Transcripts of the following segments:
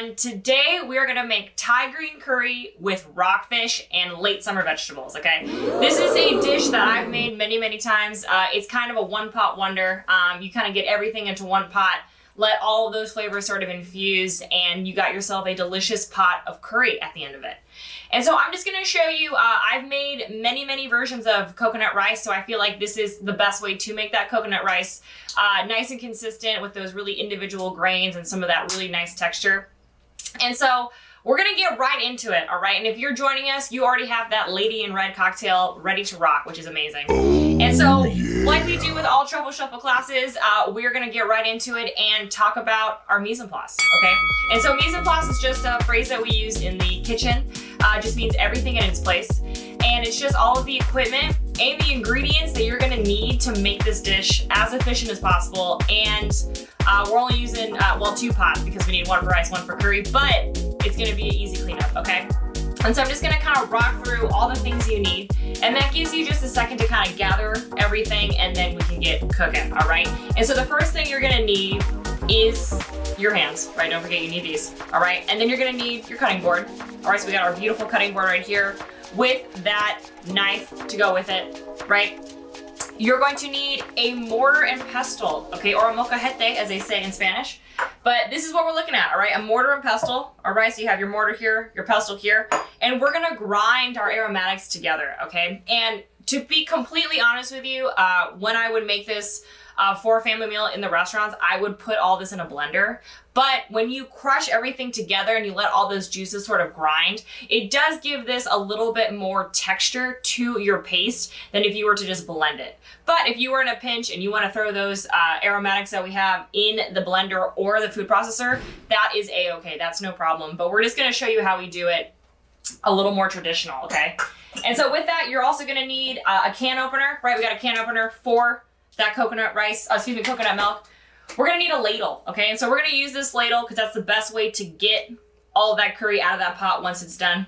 and today we are gonna make Thai green curry with rockfish and late summer vegetables, okay? This is a dish that I've made many, many times. It's kind of a one-pot wonder. You kind of get everything into one pot, let all of those flavors sort of infuse, and you got yourself a delicious pot of curry at the end of it. And so I'm just gonna show you, I've made many, many versions of coconut rice, so I feel like this is the best way to make that coconut rice nice and consistent with those really individual grains and some of that really nice texture. And so we're gonna get right into it, all right? And if you're joining us, you already have that Lady in Red cocktail ready to rock, which is amazing. And so, like we do with all Truffle Shuffle classes, we're gonna get right into it and talk about our mise en place, okay? And so mise en place is just a phrase that we use in the kitchen. Just means everything in its place. And it's just all of the equipment and the ingredients that you're gonna need to make this dish as efficient as possible. And we're only using, well, 2 pots because we need 1 for rice, 1 for curry, but it's gonna be an easy cleanup, okay? And so I'm just gonna kind of rock through all the things you need, and that gives you just a second to kind of gather everything, and then we can get cooking, all right? And so the first thing you're gonna need is your hands, right? Don't forget you need these, all right? And then you're gonna need your cutting board. All right, so we got our beautiful cutting board right here with that knife to go with it, right? You're going to need a mortar and pestle, okay? Or a molcajete, as they say in Spanish. But this is what we're looking at, all right? A mortar and pestle, all right? So you have your mortar here, your pestle here, and we're gonna grind our aromatics together, okay? And to be completely honest with you, when I would make this for a family meal in the restaurants, I would put all this in a blender. But when you crush everything together and you let all those juices sort of grind, it does give this a little bit more texture to your paste than if you were to just blend it. But if you were in a pinch and you want to throw those aromatics that we have in the blender or the food processor, that is a-okay, that's no problem. But we're just gonna show you how we do it a little more traditional, okay? And so with that, you're also gonna need a can opener, right? We got a can opener for that coconut rice, coconut milk. We're gonna need a ladle, okay? And so we're gonna use this ladle because that's the best way to get all of that curry out of that pot once it's done.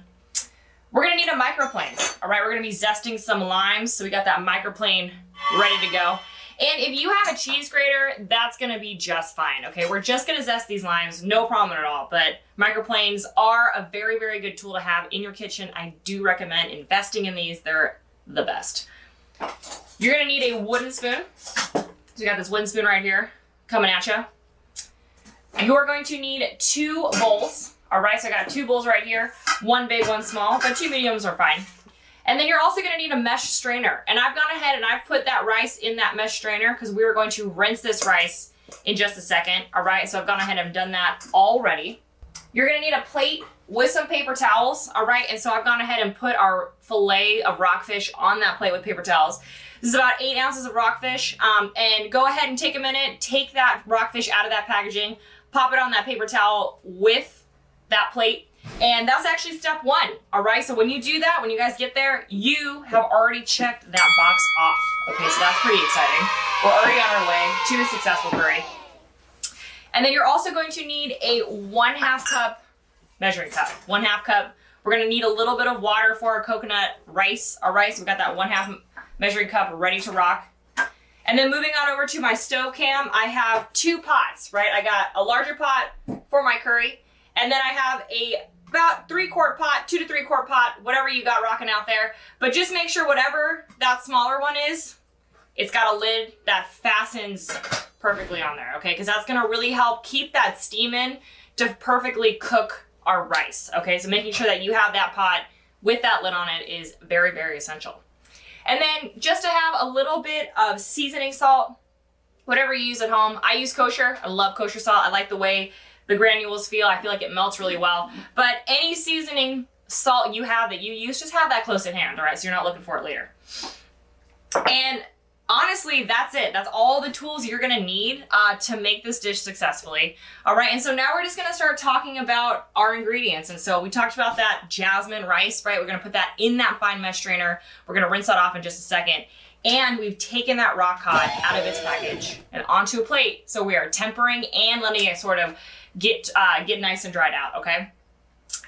We're gonna need a microplane, all right? We're gonna be zesting some limes, so we got that microplane ready to go. And if you have a cheese grater, that's gonna be just fine, okay? We're just gonna zest these limes, no problem at all, but microplanes are a very, very good tool to have in your kitchen. I do recommend investing in these, they're the best. You're gonna need a wooden spoon. So we got this wooden spoon right here coming at you. You're going to need 2 bowls. All right, so I got 2 bowls right here, 1 big, 1 small, but 2 mediums are fine. And then you're also gonna need a mesh strainer. And I've gone ahead and I've put that rice in that mesh strainer because we are going to rinse this rice in just a second. All right, so I've gone ahead and done that already. You're gonna need a plate with some paper towels, all right? And so I've gone ahead and put our fillet of rockfish on that plate with paper towels. This is about 8 ounces of rockfish. And go ahead and take a minute, take that rockfish out of that packaging, pop it on that paper towel with that plate. And that's actually step 1, all right? So when you do that, when you guys get there, you have already checked that box off. Okay, so that's pretty exciting. We're already on our way to a successful curry. And then you're also going to need a 1/2 cup measuring cup, 1/2 cup. We're gonna need a little bit of water for our coconut rice, all right? So we've got that 1/2 measuring cup ready to rock. And then moving on over to my stove cam, I have 2 pots, right? I got a larger pot for my curry, and then I have a about 3-quart pot, 2 to 3-quart pot, whatever you got rocking out there. But just make sure whatever that smaller one is, it's got a lid that fastens perfectly on there, okay? Because that's gonna really help keep that steam in to perfectly cook our rice, okay? So making sure that you have that pot with that lid on it is very, very essential. And then just to have a little bit of seasoning salt, whatever you use at home. I use kosher. I love kosher salt. I like the way the granules feel. I feel like it melts really well. But any seasoning salt you have that you use, just have that close at hand, all right? So you're not looking for it later. And honestly, that's it. That's all the tools you're gonna need to make this dish successfully. All right, and so now we're just gonna start talking about our ingredients. And so we talked about that jasmine rice, right? We're gonna put that in that fine mesh strainer. We're gonna rinse that off in just a second. And we've taken that rock cod out of its package and onto a plate. So we are tempering and letting it sort of get nice and dried out, okay?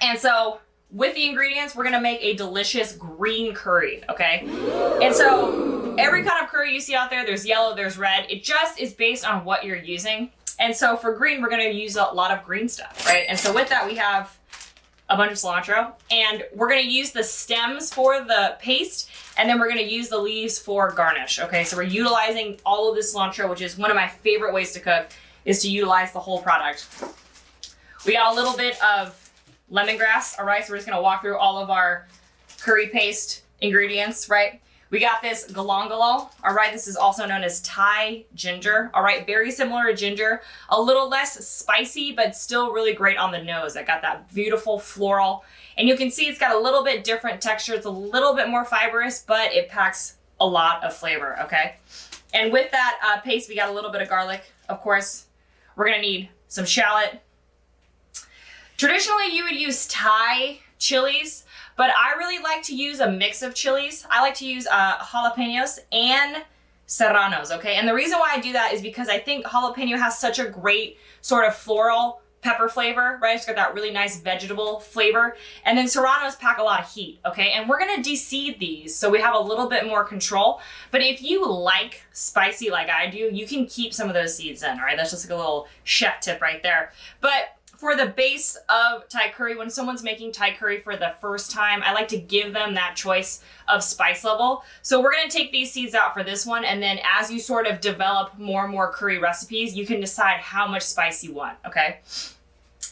And so with the ingredients, we're gonna make a delicious green curry, okay? And so every kind of curry you see out there, there's yellow, there's red. It just is based on what you're using. And so for green, we're gonna use a lot of green stuff, right? And so with that, we have a bunch of cilantro, and we're gonna use the stems for the paste, and then we're gonna use the leaves for garnish, okay? So we're utilizing all of this cilantro, which is one of my favorite ways to cook, is to utilize the whole product. We got a little bit of lemongrass, all right? So we're just gonna walk through all of our curry paste ingredients, right? We got this galangalal, all right? This is also known as Thai ginger, all right? Very similar to ginger, a little less spicy, but still really great on the nose. I got that beautiful floral, and you can see it's got a little bit different texture. It's a little bit more fibrous, but it packs a lot of flavor, okay? And with that paste, we got a little bit of garlic, of course. We're gonna need some shallot. Traditionally, you would use Thai chilies, but I really like to use a mix of chilies. I like to use jalapenos and serranos, okay? And the reason why I do that is because I think jalapeno has such a great sort of floral pepper flavor, right? It's got that really nice vegetable flavor. And then serranos pack a lot of heat, okay? And we're gonna de-seed these so we have a little bit more control. But if you like spicy like I do, you can keep some of those seeds in, all right? That's just like a little chef tip right there. But for the base of Thai curry, when someone's making Thai curry for the first time, I like to give them that choice of spice level. So we're gonna take these seeds out for this one, and then as you sort of develop more and more curry recipes, you can decide how much spice you want, okay?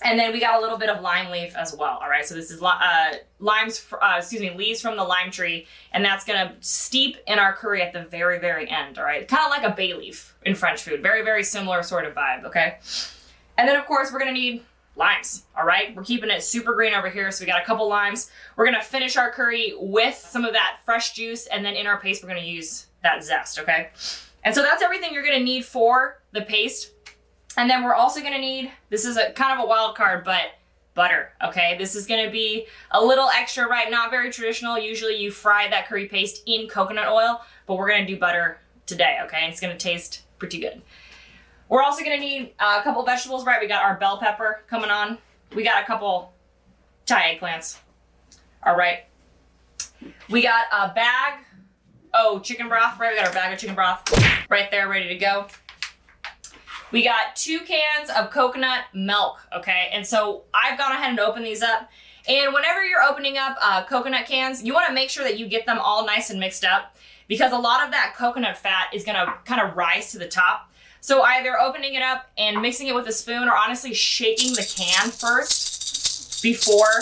And then we got a little bit of lime leaf as well, all right? So this is leaves from the lime tree, and that's gonna steep in our curry at the very, very end, all right? Kind of like a bay leaf in French food. Very, very similar sort of vibe, okay? And then of course, we're gonna need limes, all right? We're keeping it super green over here, so we got a couple limes. We're gonna finish our curry with some of that fresh juice, and then in our paste, we're gonna use that zest, okay? And so that's everything you're gonna need for the paste. And then we're also gonna need, this is a kind of a wild card, but butter, okay? This is gonna be a little extra, right? Not very traditional. Usually you fry that curry paste in coconut oil, but we're gonna do butter today, okay? And it's gonna taste pretty good. We're also gonna need a couple vegetables, right? We got our bell pepper coming on. We got a couple Thai eggplants, all right? We got a bag, chicken broth, right? We got our bag of chicken broth right there, ready to go. We got 2 cans of coconut milk, okay? And so I've gone ahead and opened these up. And whenever you're opening up coconut cans, you wanna make sure that you get them all nice and mixed up, because a lot of that coconut fat is gonna kind of rise to the top. So either opening it up and mixing it with a spoon, or honestly shaking the can first before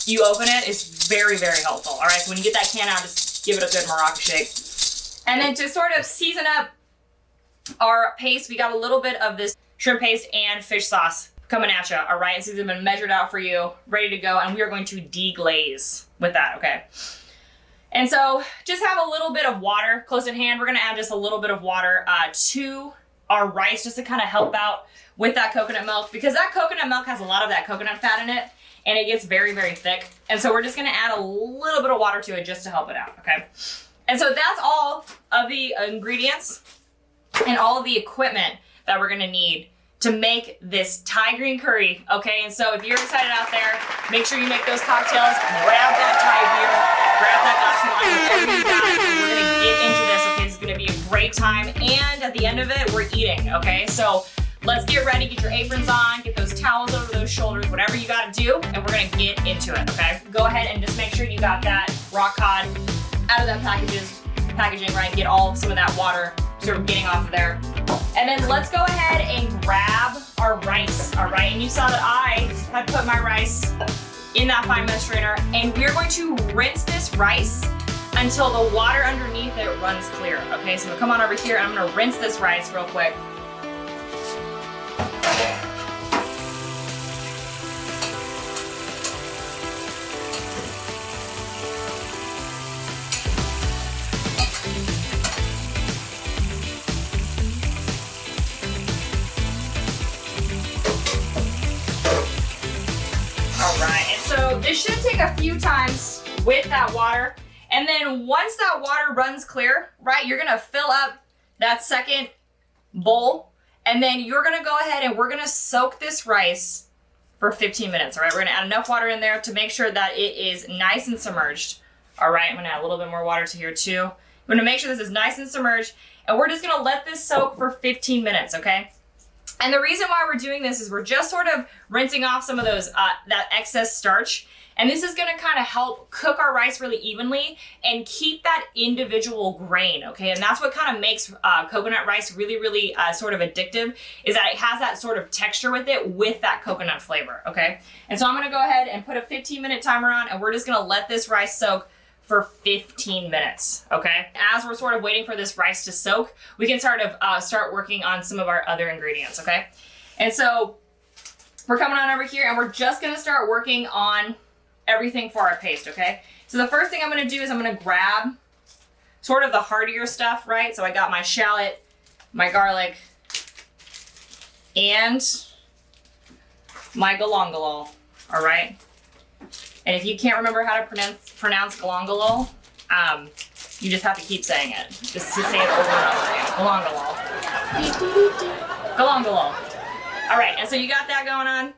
you open it is very, very helpful. All right, so when you get that can out, just give it a good Morocco shake. And then to sort of season up our paste, we got a little bit of this shrimp paste and fish sauce coming at you, all right? So these have been measured out for you, ready to go, and we are going to deglaze with that, okay? And so just have a little bit of water close at hand. We're gonna add just a little bit of water to our rice, just to kind of help out with that coconut milk, because that coconut milk has a lot of that coconut fat in it, and it gets very, very thick. And so we're just gonna add a little bit of water to it just to help it out, okay? And so that's all of the ingredients and all of the equipment that we're gonna need to make this Thai green curry, okay? And so if you're excited out there, make sure you make those cocktails, grab that Thai beer, grab that glass of wine, whatever you got, and we're gonna get into this, okay? This is gonna be a great time, and at the end of it, we're eating, okay? So let's get ready, get your aprons on, get those towels over those shoulders, whatever you gotta do, and we're gonna get into it, okay? Go ahead and just make sure you got that rock cod out of that packaging, right? Get some of that water sort of getting off of there. And then let's go ahead and grab our rice, all right? And you saw that I had put my rice in that fine mesh strainer, and we're going to rinse this rice until the water underneath it runs clear, okay? So I'm gonna come on over here and I'm gonna rinse this rice real quick. This should take a few times with that water. And then once that water runs clear, right, you're gonna fill up that second bowl, and then you're gonna go ahead and we're gonna soak this rice for 15 minutes, all right? We're gonna add enough water in there to make sure that it is nice and submerged. All right, I'm gonna add a little bit more water to here too. I'm gonna make sure this is nice and submerged, and we're just gonna let this soak for 15 minutes, okay? And the reason why we're doing this is we're just sort of rinsing off some of those, that excess starch. And this is gonna kind of help cook our rice really evenly and keep that individual grain, okay? And that's what kind of makes coconut rice really, really sort of addictive, is that it has that sort of texture with it with that coconut flavor, okay? And so I'm gonna go ahead and put a 15-minute timer on, and we're just gonna let this rice soak for 15 minutes, okay? As we're sort of waiting for this rice to soak, we can start working on some of our other ingredients, okay? And so we're coming on over here, and we're just gonna start working on everything for our paste, okay? So the first thing I'm gonna do is I'm gonna grab sort of the heartier stuff, right? So I got my shallot, my garlic, and my galangalol, all right? And if you can't remember how to pronounce galangalol, you just have to keep saying it. Just say it over and over again. Galangalol. Galangalol. All right, and so you got that going on.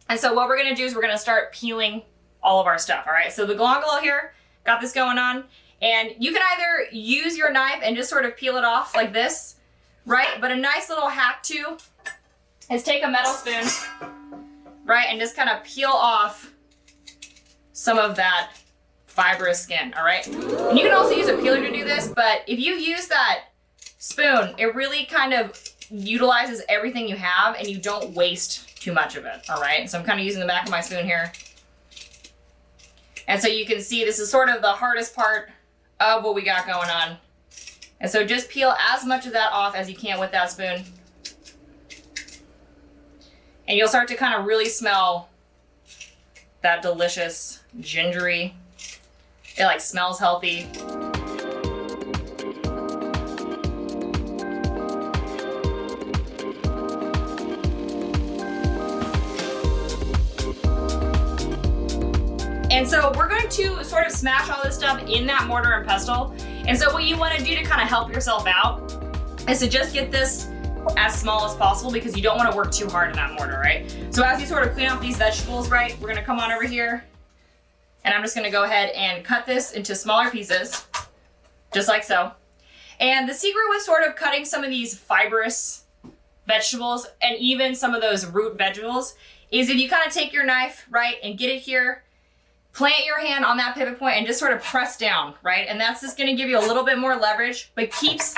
And so what we're gonna do is we're gonna start peeling all of our stuff, all right? So the galangalol here, got this going on. And you can either use your knife and just sort of peel it off like this, right? But a nice little hack too is take a metal spoon, right? And just kind of peel off some of that fibrous skin, all right? And you can also use a peeler to do this, but if you use that spoon, it really kind of utilizes everything you have and you don't waste too much of it, all right? So I'm kind of using the back of my spoon here. And so you can see this is sort of the hardest part of what we got going on. And so just peel as much of that off as you can with that spoon. And you'll start to kind of really smell that delicious gingery. It like smells healthy. And so we're going to sort of smash all this stuff in that mortar and pestle. And so what you want to do to kind of help yourself out is to just get this as small as possible, because you don't want to work too hard in that mortar, right? So as you sort of clean up these vegetables, right, we're going to come on over here, and I'm just going to go ahead and cut this into smaller pieces, just like so. And the secret with sort of cutting some of these fibrous vegetables and even some of those root vegetables is if you kind of take your knife, right, and get it here, plant your hand on that pivot point and just sort of press down, right? And that's just gonna give you a little bit more leverage, but keeps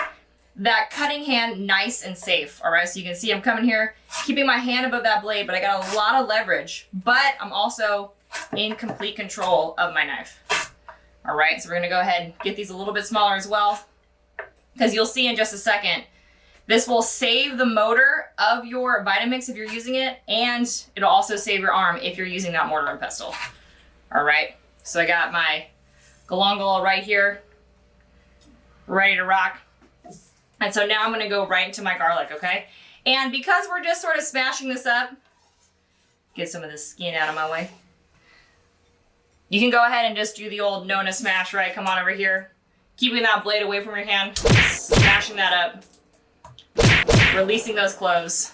that cutting hand nice and safe, all right? So you can see I'm coming here, keeping my hand above that blade, but I got a lot of leverage, but I'm also in complete control of my knife. All right, so we're gonna go ahead and get these a little bit smaller as well, because you'll see in just a second, this will save the motor of your Vitamix if you're using it, and it'll also save your arm if you're using that mortar and pestle. All right, so I got my galangalol right here, ready to rock. And so now I'm gonna go right into my garlic, okay? And because we're just sort of smashing this up, get some of the skin out of my way. You can go ahead and just do the old Nona smash, right? Come on over here, keeping that blade away from your hand, smashing that up, releasing those cloves.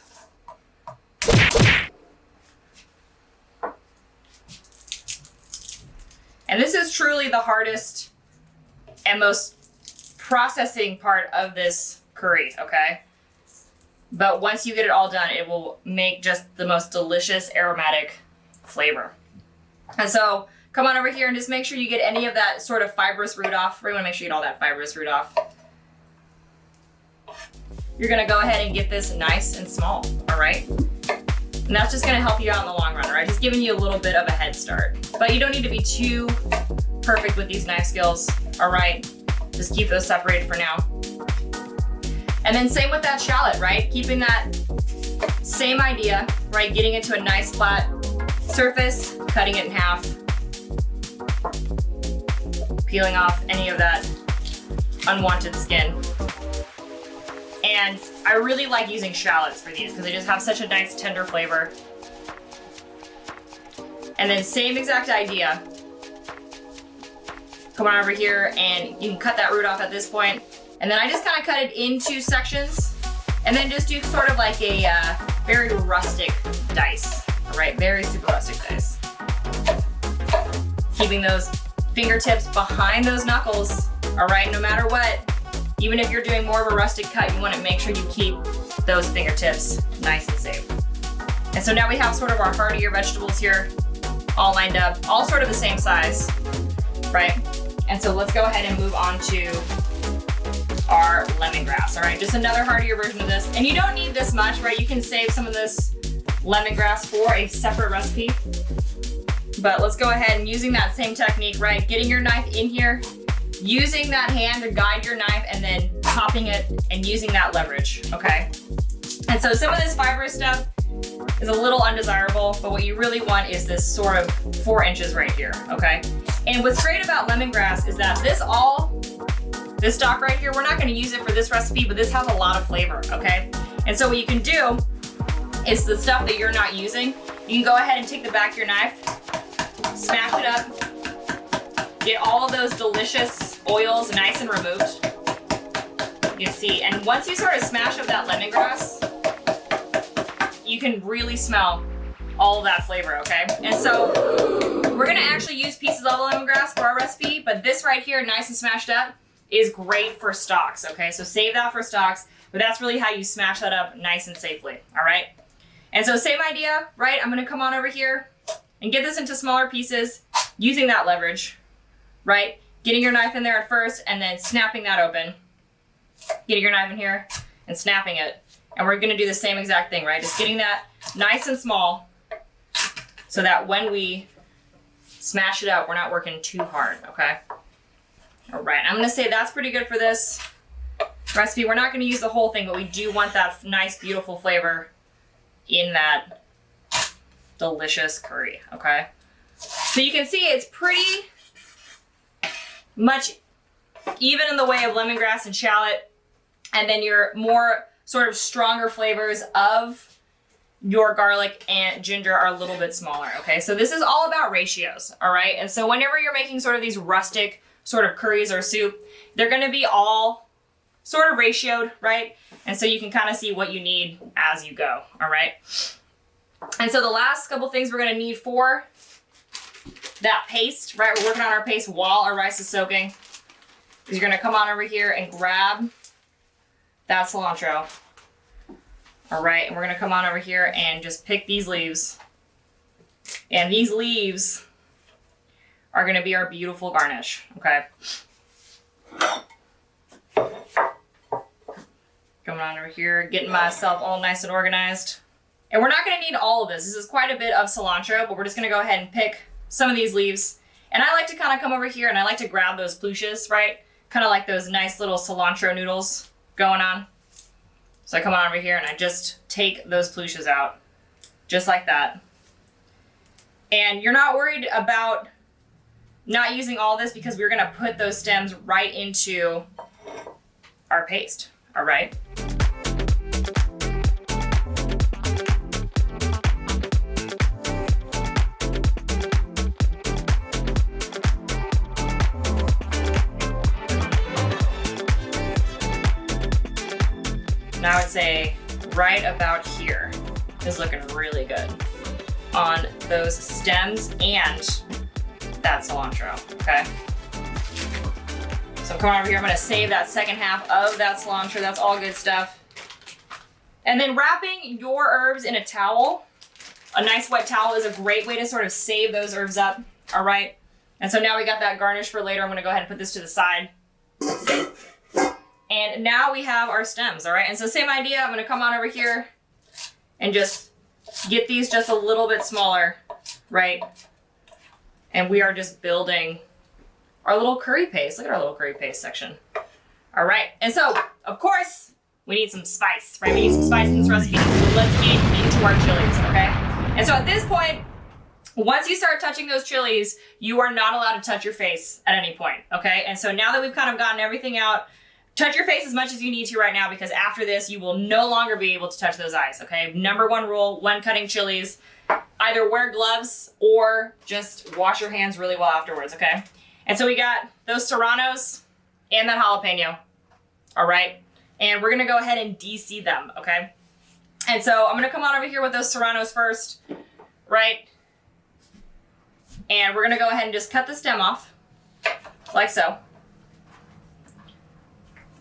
And this is truly the hardest and most processing part of this curry, okay? But once you get it all done, it will make just the most delicious aromatic flavor. And so come on over here and just make sure you get any of that sort of fibrous root off. We want to make sure you get all that fibrous root off. You're gonna go ahead and get this nice and small, all right? And that's just gonna help you out in the long run, all right? Just giving you a little bit of a head start. But you don't need to be too perfect with these knife skills, all right? Just keep those separated for now. And then same with that shallot, right? Keeping that same idea, right? Getting it to a nice flat surface, cutting it in half, peeling off any of that unwanted skin. And I really like using shallots for these because they just have such a nice tender flavor. And then same exact idea. Come on over here and you can cut that root off at this point. And then I just kind of cut it into sections and then just do sort of like a very rustic dice. All right, very super rustic dice. Keeping those fingertips behind those knuckles. All right, no matter what, Even if you're doing more of a rustic cut, you want to make sure you keep those fingertips nice and safe. And so now we have sort of our heartier vegetables here, all lined up, all sort of the same size, right? And so let's go ahead and move on to our lemongrass, all right? Just another heartier version of this. And you don't need this much, right? You can save some of this lemongrass for a separate recipe. But let's go ahead and using that same technique, right? Getting your knife in here, using that hand to guide your knife, and then popping it and using that leverage, okay? And so some of this fibrous stuff is a little undesirable, but what you really want is this sort of 4 inches right here, okay? And what's great about lemongrass is that this stock right here, we're not gonna use it for this recipe, but this has a lot of flavor, okay? And so what you can do is the stuff that you're not using, you can go ahead and take the back of your knife, smash it up, get all of those delicious oils nice and removed. You can see, and once you sort of smash up that lemongrass, you can really smell all of that flavor, okay? And so we're gonna actually use pieces of lemongrass for our recipe, but this right here, nice and smashed up, is great for stocks, okay? So save that for stocks, but that's really how you smash that up nice and safely, all right? And so same idea, right? I'm gonna come on over here and get this into smaller pieces using that leverage, right? Getting your knife in there at first and then snapping that open. Getting your knife in here and snapping it. And we're gonna do the same exact thing, right? Just getting that nice and small so that when we smash it up, we're not working too hard, okay? All right, I'm gonna say that's pretty good for this recipe. We're not gonna use the whole thing, but we do want that nice, beautiful flavor in that delicious curry, okay? So you can see it's pretty much even in the way of lemongrass and shallot, and then your more sort of stronger flavors of your garlic and ginger are a little bit smaller, okay? So this is all about ratios, all right? And so whenever you're making sort of these rustic sort of curries or soup, they're gonna be all sort of ratioed, right? And so you can kind of see what you need as you go, all right? And so the last couple things we're gonna need for that paste, right? We're working on our paste while our rice is soaking. You're gonna come on over here and grab that cilantro. All right, and we're gonna come on over here and just pick these leaves. And these leaves are gonna be our beautiful garnish, okay? Coming on over here, getting myself all nice and organized. And we're not gonna need all of this. This is quite a bit of cilantro, but we're just gonna go ahead and pick some of these leaves. And I like to kind of come over here and I like to grab those pluches, right? Kind of like those nice little cilantro noodles going on. So I come on over here and I just take those pluches out, just like that. And you're not worried about not using all this because we're gonna put those stems right into our paste, all right? Now I would say right about here is looking really good on those stems and that cilantro, okay? So I'm coming over here, I'm gonna save that second half of that cilantro, that's all good stuff. And then wrapping your herbs in a towel, a nice wet towel is a great way to sort of save those herbs up, all right? And so now we got that garnish for later. I'm gonna go ahead and put this to the side. And now we have our stems, all right? And so same idea, I'm gonna come on over here and just get these just a little bit smaller, right? And we are just building our little curry paste. Look at our little curry paste section. All right, and so, of course, we need some spice, right? We need some spice in this recipe, so let's get into our chilies, okay? And so at this point, once you start touching those chilies, you are not allowed to touch your face at any point, okay? And so now that we've kind of gotten everything out, touch your face as much as you need to right now because after this, you will no longer be able to touch those eyes, okay? Number one rule when cutting chilies, either wear gloves or just wash your hands really well afterwards, okay? And so we got those serranos and that jalapeno, all right? And we're gonna go ahead and de-seed them, okay? And so I'm gonna come on over here with those serranos first, right? And we're gonna go ahead and just cut the stem off, like so.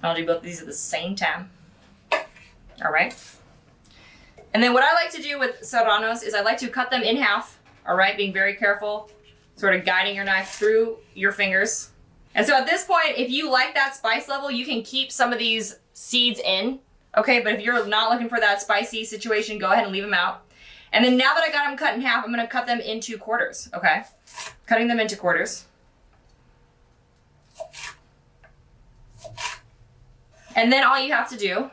I'll do both of these at the same time. All right. And then what I like to do with serranos is I like to cut them in half, all right, being very careful, sort of guiding your knife through your fingers. And so at this point, if you like that spice level, you can keep some of these seeds in, okay? But if you're not looking for that spicy situation, go ahead and leave them out. And then now that I got them cut in half, I'm gonna cut them into quarters, okay? Cutting them into quarters. And then all you have to do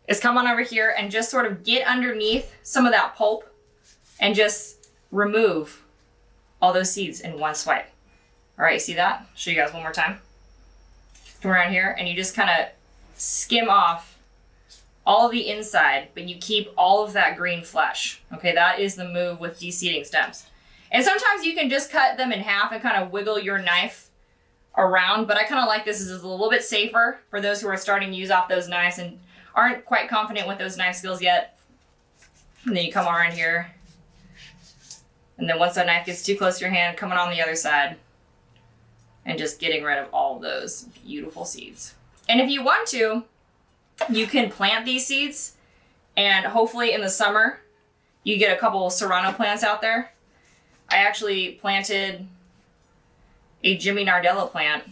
is come on over here and just sort of get underneath some of that pulp and just remove all those seeds in one swipe. All right, see that? Show you guys one more time. Come around here and you just kind of skim off all of the inside, but you keep all of that green flesh. Okay, that is the move with de-seeding stems. And sometimes you can just cut them in half and kind of wiggle your knife around, but I kind of like this. This is a little bit safer for those who are starting to use off those knives and aren't quite confident with those knife skills yet. And then you come around here. And then once that knife gets too close to your hand, coming on the other side and just getting rid of all those beautiful seeds. And if you want to, you can plant these seeds and hopefully in the summer, you get a couple serrano plants out there. I actually planted a Jimmy Nardello plant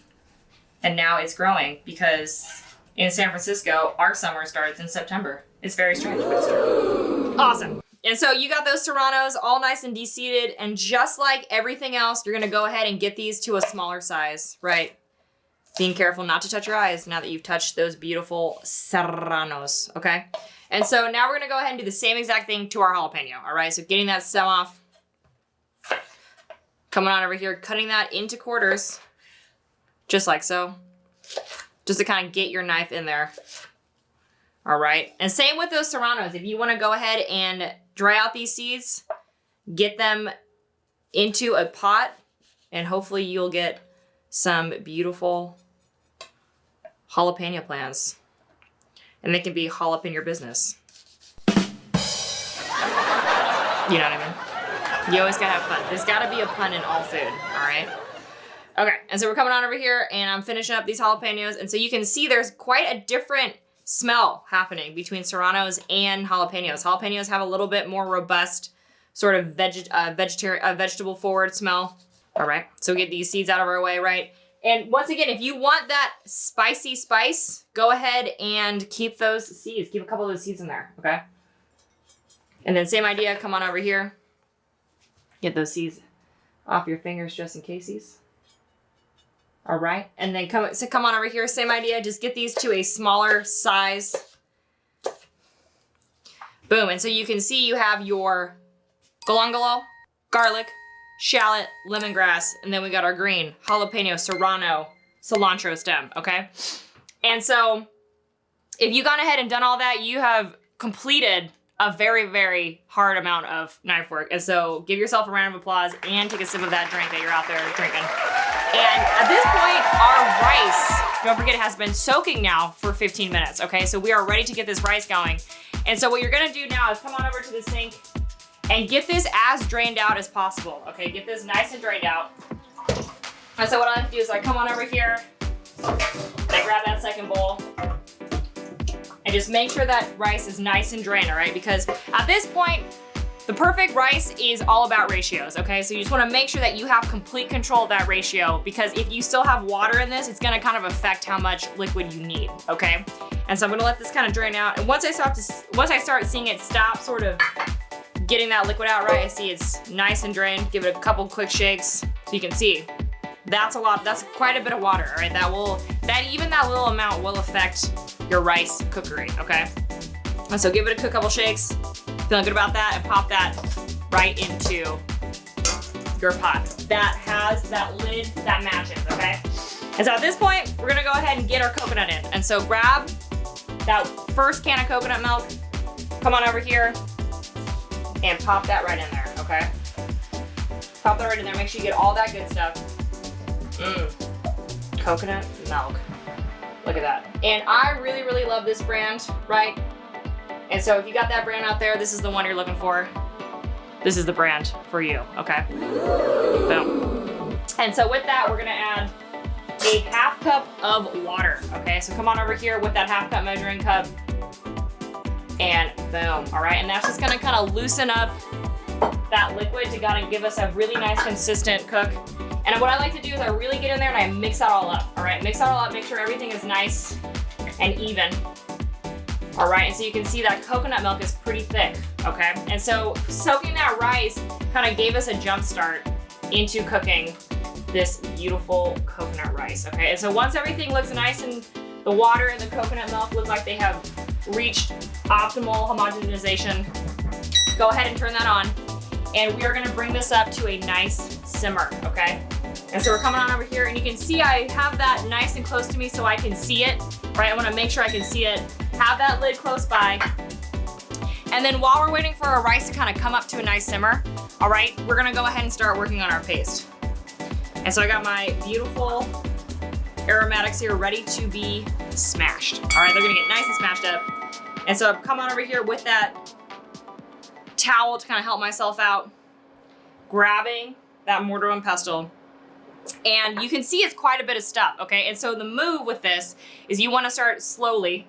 and now it's growing because in San Francisco, our summer starts in September. It's very strange, but it's true. Awesome. And so you got those serranos all nice and de-seeded, and just like everything else, you're gonna go ahead and get these to a smaller size, right? Being careful not to touch your eyes now that you've touched those beautiful serranos, okay? And so now we're gonna go ahead and do the same exact thing to our jalapeno, all right? So getting that stem off, coming on over here, cutting that into quarters, just like so. Just to kind of get your knife in there. All right, and same with those serranos. If you wanna go ahead and dry out these seeds, get them into a pot, and hopefully you'll get some beautiful jalapeno plants. And they can be all up in your business. You know what I mean? You always gotta have fun. There's gotta be a pun in all food, all right? Okay, and so we're coming on over here and I'm finishing up these jalapenos. And so you can see there's quite a different smell happening between serranos and jalapenos. Jalapenos have a little bit more robust sort of vegetable forward smell. All right, so we get these seeds out of our way, right? And once again, if you want that spicy spice, go ahead and keep those seeds. Keep a couple of those seeds in there, okay? And then same idea, come on over here. Get those seeds off your fingers just in casesies. All right, and then come on over here, same idea, just get these to a smaller size. Boom, and so you can see you have your galangal, garlic, shallot, lemongrass, and then we got our green, jalapeno, serrano, cilantro stem, okay? And so if you've gone ahead and done all that, you have completed a very, very hard amount of knife work. And so give yourself a round of applause and take a sip of that drink that you're out there drinking. And at this point, our rice, don't forget, it has been soaking now for 15 minutes, okay? So we are ready to get this rice going. And so what you're gonna do now is come on over to the sink and get this as drained out as possible, okay? Get this nice and drained out. And so what I like to do is I come on over here, I grab that second bowl, and just make sure that rice is nice and drained, all right? Because at this point, the perfect rice is all about ratios, okay? So you just wanna make sure that you have complete control of that ratio, because if you still have water in this, it's gonna kind of affect how much liquid you need, okay? And so I'm gonna let this kind of drain out. And once I start seeing it stop sort of getting that liquid out, right, I see it's nice and drained. Give it a couple quick shakes so you can see. That's a lot, that's quite a bit of water, all right? Even that little amount will affect your rice cookery, okay? And so give it a quick couple shakes. Feeling good about that, and pop that right into your pot. That has that lid that matches, okay? And so at this point, we're gonna go ahead and get our coconut in. And so grab that first can of coconut milk, come on over here, and pop that right in there, okay? Pop that right in there, make sure you get all that good stuff. Coconut milk. Look at that. And I really, really love this brand, right? And so if you got that brand out there, this is the one you're looking for. This is the brand for you, okay? Boom. And so with that, we're gonna add a half cup of water, okay? So come on over here with that half cup measuring cup, and boom, all right? And that's just gonna kind of loosen up that liquid to kind of give us a really nice consistent cook. And what I like to do is I really get in there and I mix that all up, all right? Mix that all up, make sure everything is nice and even. All right, and so you can see that coconut milk is pretty thick, okay? And so soaking that rice kind of gave us a jump start into cooking this beautiful coconut rice, okay? And so once everything looks nice and the water and the coconut milk look like they have reached optimal homogenization, go ahead and turn that on. And we are gonna bring this up to a nice simmer, okay? And so we're coming on over here and you can see I have that nice and close to me so I can see it, right? I wanna make sure I can see it. Have that lid close by. And then while we're waiting for our rice to kind of come up to a nice simmer, all right, we're gonna go ahead and start working on our paste. And so I got my beautiful aromatics here ready to be smashed. All right, they're gonna get nice and smashed up. And so I've come on over here with that towel to kind of help myself out, grabbing that mortar and pestle. And you can see it's quite a bit of stuff, okay? And so the move with this is you wanna start slowly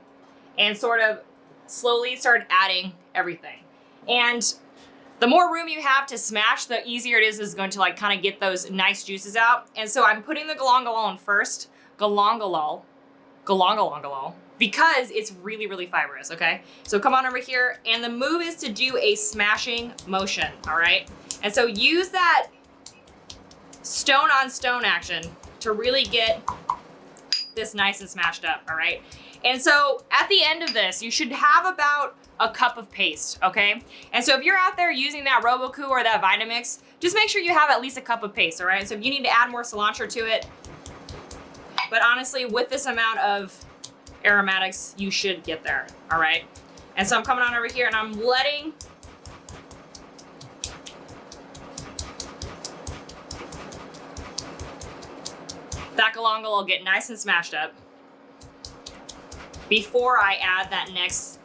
and sort of slowly start adding everything. And the more room you have to smash, the easier it is going to like kind of get those nice juices out. And so I'm putting the galangalol in first, galangalol, because it's really, really fibrous, okay? So come on over here, and the move is to do a smashing motion, all right? And so use that stone on stone action to really get this nice and smashed up, all right? And so at the end of this, you should have about a cup of paste, okay? And so if you're out there using that Roboku or that Vitamix, just make sure you have at least a cup of paste, all right? So if you need to add more cilantro to it, but honestly, with this amount of aromatics, you should get there, all right? And so I'm coming on over here and I'm letting that galangalol get nice and smashed up before I add that next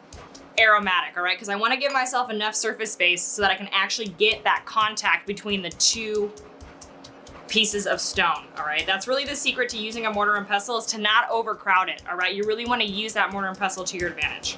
aromatic, all right? Because I want to give myself enough surface space so that I can actually get that contact between the two pieces of stone, all right? That's really the secret to using a mortar and pestle, is to not overcrowd it, all right? You really want to use that mortar and pestle to your advantage.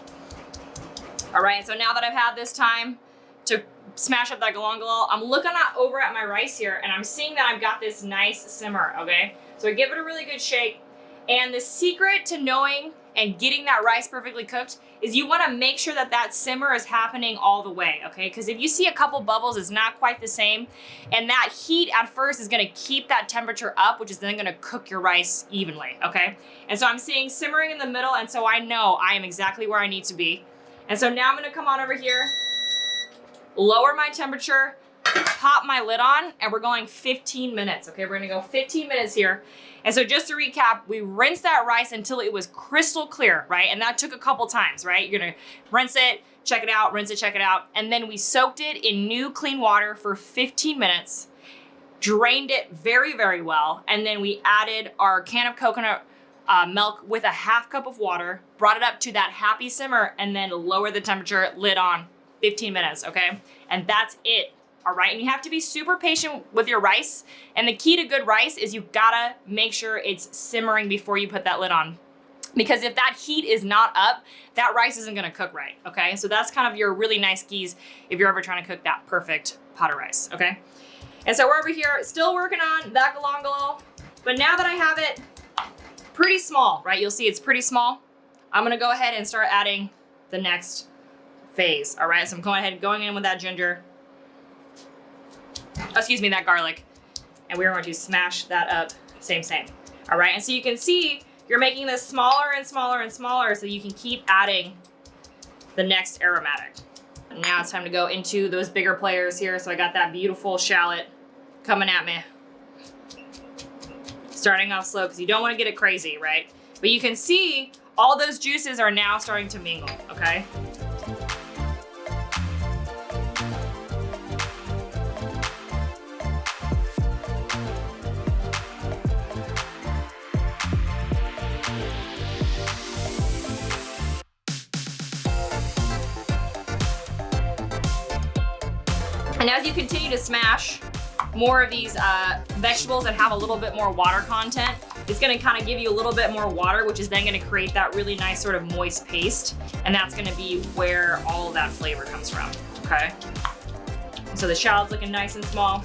All right, so now that I've had this time to smash up that galangalol, I'm looking over at my rice here and I'm seeing that I've got this nice simmer, okay? So I give it a really good shake. And the secret to knowing and getting that rice perfectly cooked is you want to make sure that that simmer is happening all the way, okay? Because if you see a couple bubbles, it's not quite the same. And that heat at first is going to keep that temperature up, which is then going to cook your rice evenly, okay? And so I'm seeing simmering in the middle, and so I know I am exactly where I need to be. And so now I'm going to come on over here, lower my temperature, pop my lid on, and we're going 15 minutes, okay? We're going to go 15 minutes here. And so just to recap, we rinsed that rice until it was crystal clear, right? And that took a couple times, right? You're gonna rinse it, check it out, rinse it, check it out. And then we soaked it in new clean water for 15 minutes, drained it very, very well. And then we added our can of coconut milk with a half cup of water, brought it up to that happy simmer, and then lowered the temperature, lid on, 15 minutes, okay? And that's it. All right, and you have to be super patient with your rice. And the key to good rice is you gotta make sure it's simmering before you put that lid on. Because if that heat is not up, that rice isn't gonna cook right, okay? So that's kind of your really nice keys if you're ever trying to cook that perfect pot of rice, okay? And so we're over here still working on that galangalol, but now that I have it pretty small, right? You'll see it's pretty small. I'm gonna go ahead and start adding the next phase, all right? So I'm going ahead and going in with that ginger. Excuse me, that garlic. And we're going to smash that up, same. All right, and so you can see you're making this smaller and smaller and smaller so you can keep adding the next aromatic. And now it's time to go into those bigger players here. So I got that beautiful shallot coming at me. Starting off slow because you don't want to get it crazy, right? But you can see all those juices are now starting to mingle, okay? And as you continue to smash more of these vegetables that have a little bit more water content, it's gonna kind of give you a little bit more water, which is then gonna create that really nice sort of moist paste. And that's gonna be where all of that flavor comes from, okay? So the shallot's looking nice and small.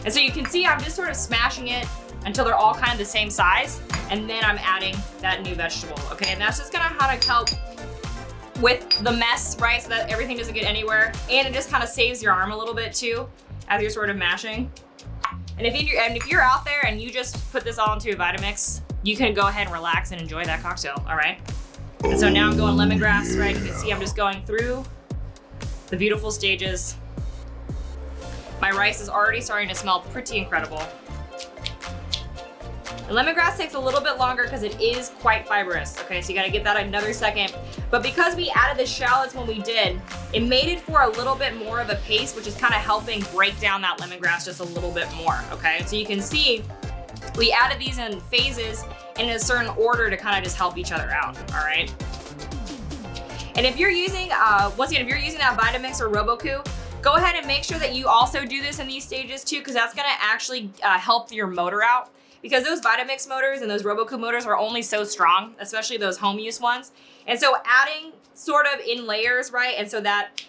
And so you can see I'm just sort of smashing it until they're all kind of the same size. And then I'm adding that new vegetable, okay? And that's just gonna kind of help with the mess, right? So that everything doesn't get anywhere. And it just kind of saves your arm a little bit too, as you're sort of mashing. And if you're out there and you just put this all into a Vitamix, you can go ahead and relax and enjoy that cocktail, all right? And so now I'm going lemongrass, right? You can see I'm just going through the beautiful stages. My rice is already starting to smell pretty incredible. The lemongrass takes a little bit longer because it is quite fibrous, okay? So you gotta give that another second. But because we added the shallots when we did, it made it for a little bit more of a paste, which is kind of helping break down that lemongrass just a little bit more, okay? So you can see we added these in phases in a certain order to kind of just help each other out, all right? And if you're using, once again, if you're using that Vitamix or Roboku, go ahead and make sure that you also do this in these stages too, because that's gonna actually help your motor out. Because those Vitamix motors and those Roboku motors are only so strong, especially those home use ones. And so adding sort of in layers, right? And so that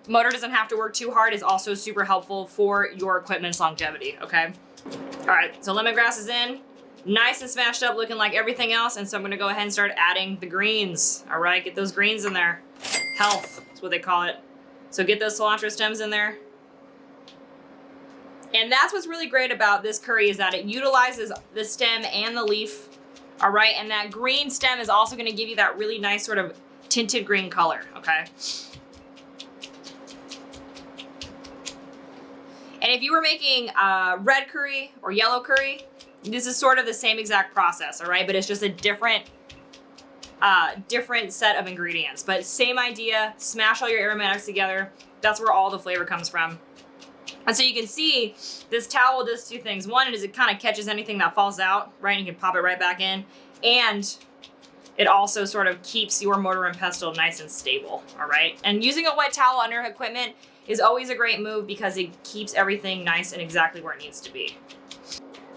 motor doesn't have to work too hard is also super helpful for your equipment's longevity, okay? All right, so lemongrass is in, nice and smashed up, looking like everything else. And so I'm gonna go ahead and start adding the greens, all right? Get those greens in there. Health is what they call it. So get those cilantro stems in there. And that's what's really great about this curry is that it utilizes the stem and the leaf, all right? And that green stem is also gonna give you that really nice sort of tinted green color, okay? And if you were making red curry or yellow curry, this is sort of the same exact process, all right? But it's just a different set of ingredients. But same idea, smash all your aromatics together. That's where all the flavor comes from. And so you can see this towel does two things. One is it kind of catches anything that falls out, right? And you can pop it right back in. And it also sort of keeps your mortar and pestle nice and stable, all right? And using a wet towel under equipment is always a great move because it keeps everything nice and exactly where it needs to be.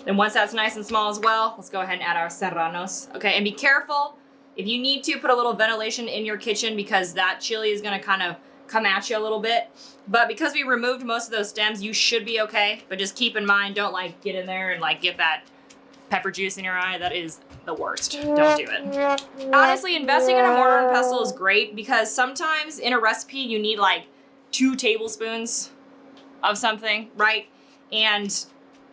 Then once that's nice and small as well, let's go ahead and add our serranos. Okay, and be careful. If you need to, put a little ventilation in your kitchen because that chili is gonna kind of come at you a little bit. But because we removed most of those stems, you should be okay. But just keep in mind, don't like get in there and like get that pepper juice in your eye. That is the worst. Don't do it. Honestly, investing in a mortar and pestle is great because sometimes in a recipe you need like 2 tablespoons of something, right? And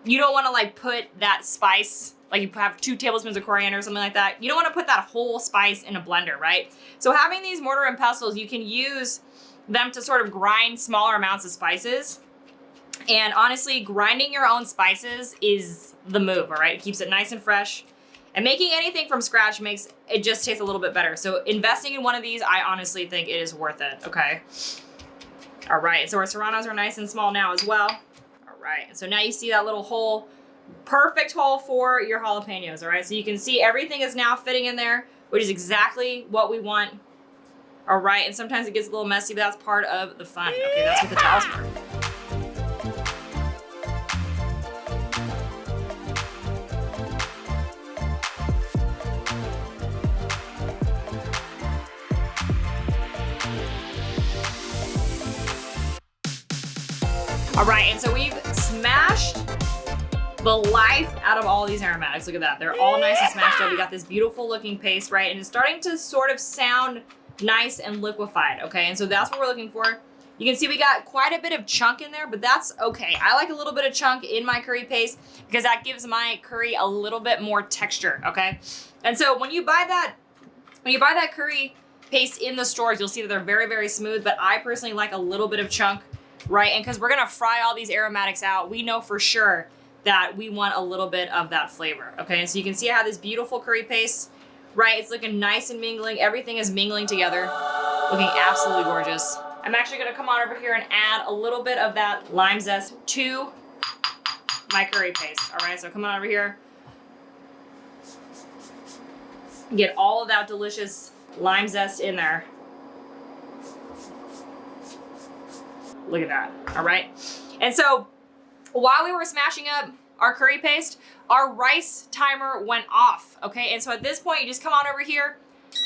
you don't want to like put that spice, like you have 2 tablespoons of coriander or something like that. You don't want to put that whole spice in a blender, right? So having these mortar and pestles, you can use them to sort of grind smaller amounts of spices. And honestly, grinding your own spices is the move, all right? It keeps it nice and fresh. And making anything from scratch makes it just taste a little bit better. So investing in one of these, I honestly think it is worth it, okay? All right, so our serranos are nice and small now as well. All right, so now you see that little hole, perfect hole for your jalapenos, all right? So you can see everything is now fitting in there, which is exactly what we want. All right, and sometimes it gets a little messy, but that's part of the fun. Okay, that's what the towels for. All right, and so we've smashed the life out of all these aromatics. Look at that, they're all nice and smashed up. We got this beautiful looking paste, right? And it's starting to sort of sound nice and liquefied, okay? And so that's what we're looking for. You can see we got quite a bit of chunk in there, but that's okay. I like a little bit of chunk in my curry paste because that gives my curry a little bit more texture, okay? And so when you buy that curry paste in the stores, you'll see that they're very, very smooth, but I personally like a little bit of chunk, right? And because we're gonna fry all these aromatics out, we know for sure that we want a little bit of that flavor, okay? And so you can see I have this beautiful curry paste, right? It's looking nice and mingling. Everything is mingling together, looking absolutely gorgeous. I'm actually gonna come on over here and add a little bit of that lime zest to my curry paste, all right? So come on over here. Get all of that delicious lime zest in there. Look at that, all right? And so while we were smashing up our curry paste, our rice timer went off, okay? And so at this point, you just come on over here,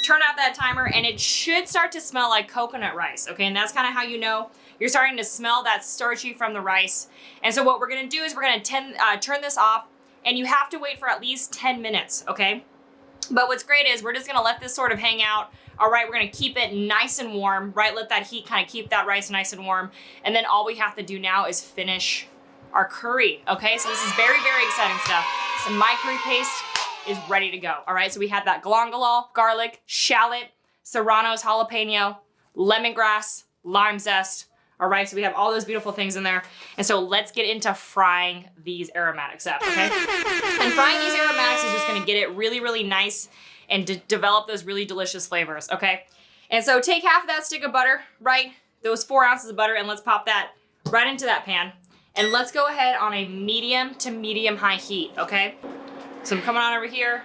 turn off that timer, and it should start to smell like coconut rice, okay? And that's kind of how you know you're starting to smell that starchy from the rice. And so what we're gonna do is we're gonna turn this off, and you have to wait for at least 10 minutes, okay? But what's great is we're just gonna let this sort of hang out. All right, we're gonna keep it nice and warm, right? Let that heat kind of keep that rice nice and warm. And then all we have to do now is finish our curry, okay? So this is very, very exciting stuff. So my curry paste is ready to go, all right? So we have that galangalol, garlic, shallot, serrano's jalapeno, lemongrass, lime zest, all right? So we have all those beautiful things in there. And so let's get into frying these aromatics up, okay? And frying these aromatics is just gonna get it really, really nice and develop those really delicious flavors, okay? And so take half of that stick of butter, right? Those 4 ounces of butter, and let's pop that right into that pan. And let's go ahead on a medium to medium high heat, okay? So I'm coming on over here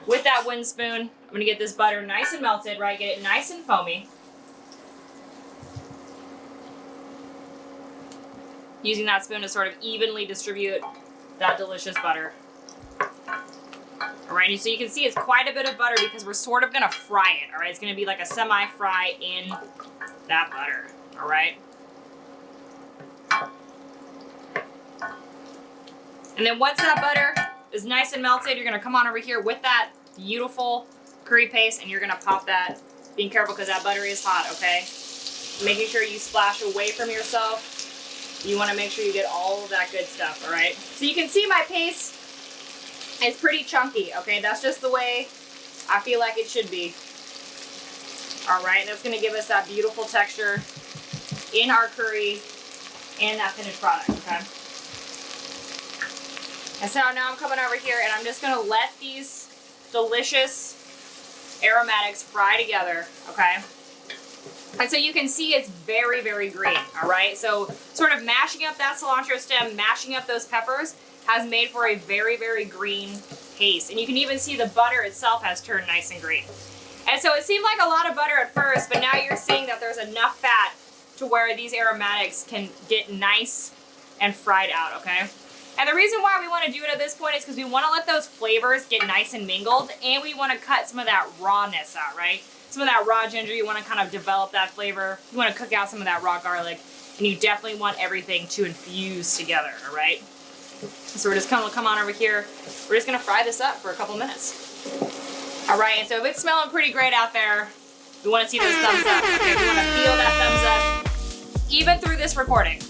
with that wooden spoon. I'm gonna get this butter nice and melted, right? Get it nice and foamy. Using that spoon to sort of evenly distribute that delicious butter. All right, so you can see it's quite a bit of butter because we're sort of gonna fry it, all right? It's gonna be like a semi-fry in that butter, all right? And then once that butter is nice and melted, you're gonna come on over here with that beautiful curry paste and you're gonna pop that. Being careful because that butter is hot, okay? Making sure you splash away from yourself. You wanna make sure you get all of that good stuff, all right? So you can see my paste is pretty chunky, okay? That's just the way I feel like it should be. All right, that's gonna give us that beautiful texture in our curry and that finished product, okay? And so now I'm coming over here and I'm just gonna let these delicious aromatics fry together, okay? And so you can see it's very, very green, all right? So sort of mashing up that cilantro stem, mashing up those peppers has made for a very, very green paste. And you can even see the butter itself has turned nice and green. And so it seemed like a lot of butter at first, but now you're seeing that there's enough fat to where these aromatics can get nice and fried out, okay? And the reason why we want to do it at this point is because we want to let those flavors get nice and mingled, and we want to cut some of that rawness out, right? Some of that raw ginger, you want to kind of develop that flavor. You want to cook out some of that raw garlic, and you definitely want everything to infuse together, all right? So we're just gonna come on over here. We're just gonna fry this up for a couple minutes. All right, and so if it's smelling pretty great out there, we want to see those thumbs up, okay? We want to feel that thumbs up, even through this recording.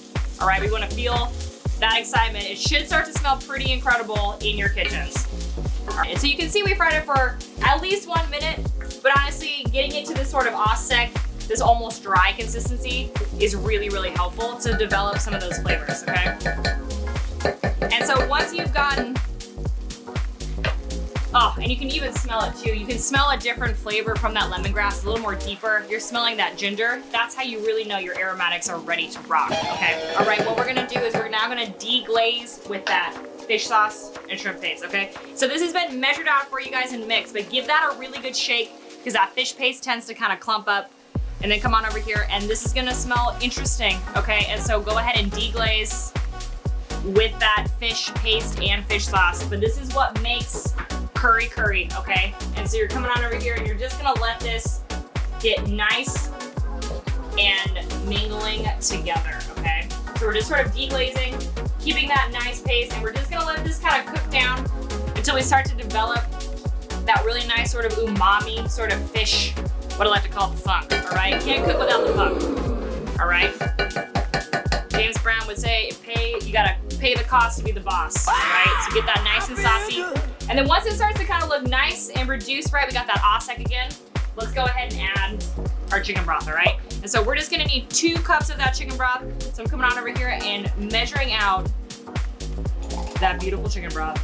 All right, we want to feel that excitement. It should start to smell pretty incredible in your kitchens. All right, so you can see we fried it for at least 1 minute, but honestly, getting it to this sort of sec, this almost dry consistency is really, really helpful to develop some of those flavors, okay? And so once you've gotten, oh, and you can even smell it too. You can smell a different flavor from that lemongrass, a little more deeper. You're smelling that ginger. That's how you really know your aromatics are ready to rock, okay? All right, what we're gonna do is we're now gonna deglaze with that fish sauce and shrimp paste, okay? So this has been measured out for you guys and mixed, but give that a really good shake because that fish paste tends to kind of clump up. And then come on over here, and this is gonna smell interesting, okay? And so go ahead and deglaze with that fish paste and fish sauce. But this is what makes curry curry, okay? And so you're coming on over here and you're just gonna let this get nice and mingling together, okay? So we're just sort of deglazing, keeping that nice paste, and we're just gonna let this kind of cook down until we start to develop that really nice sort of umami, sort of fish, what I like to call the funk, all right? You can't cook without the funk, all right? James Brown would say, you gotta pay the cost to be the boss, all right? So get that nice and saucy. And then once it starts to kind of look nice and reduced, right, we got that Osek again, let's go ahead and add our chicken broth, all right? And so we're just gonna need 2 cups of that chicken broth. So I'm coming on over here and measuring out that beautiful chicken broth.